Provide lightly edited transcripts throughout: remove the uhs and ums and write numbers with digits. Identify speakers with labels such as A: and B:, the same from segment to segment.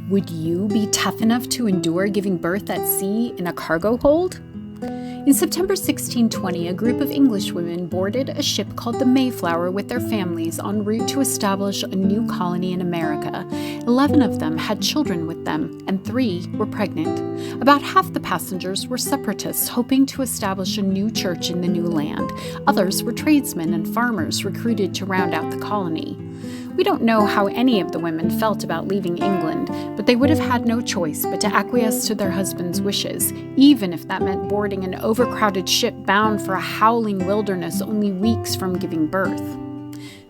A: Would you be tough enough to endure giving birth at sea in a cargo hold? In September 1620, a group of English women boarded a ship called the Mayflower with their families en route to establish a new colony in America. 11 of them had children with them, and 3 were pregnant. About half the passengers were separatists hoping to establish a new church in the new land. Others were tradesmen and farmers recruited to round out the colony. We don't know how any of the women felt about leaving England, but they would have had no choice but to acquiesce to their husbands' wishes, even if that meant boarding an overcrowded ship bound for a howling wilderness only weeks from giving birth.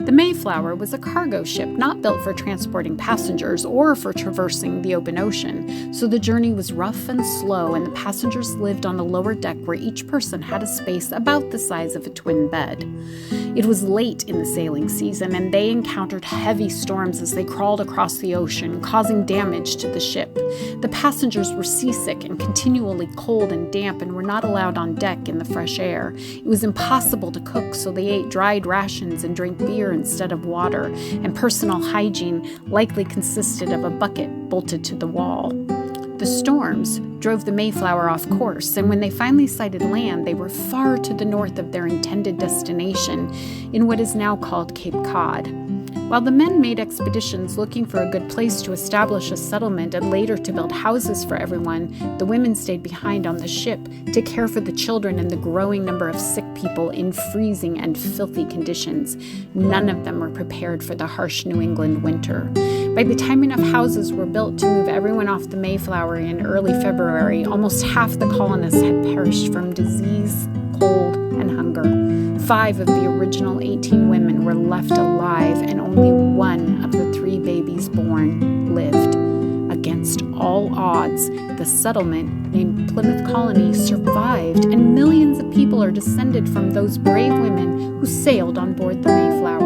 A: The Mayflower was a cargo ship not built for transporting passengers or for traversing the open ocean, so the journey was rough and slow, and the passengers lived on a lower deck where each person had a space about the size of a twin bed. It was late in the sailing season, and they encountered heavy storms as they crawled across the ocean, causing damage to the ship. The passengers were seasick and continually cold and damp and were not allowed on deck in the fresh air. It was impossible to cook, so they ate dried rations and drank beer instead of water, and personal hygiene likely consisted of a bucket bolted to the wall. The storms drove the Mayflower off course, and when they finally sighted land, they were far to the north of their intended destination in what is now called Cape Cod. While the men made expeditions looking for a good place to establish a settlement and later to build houses for everyone, the women stayed behind on the ship to care for the children and the growing number of sick people in freezing and filthy conditions. None of them were prepared for the harsh New England winter. By the time enough houses were built to move everyone off the Mayflower in early February, almost half the colonists had perished from disease, cold, and hunger. 5 of the original 18 women were left alive, and only 1 of the 3 babies born lived. Against all odds, the settlement named Plymouth Colony survived, and millions of people are descended from those brave women who sailed on board the Mayflower.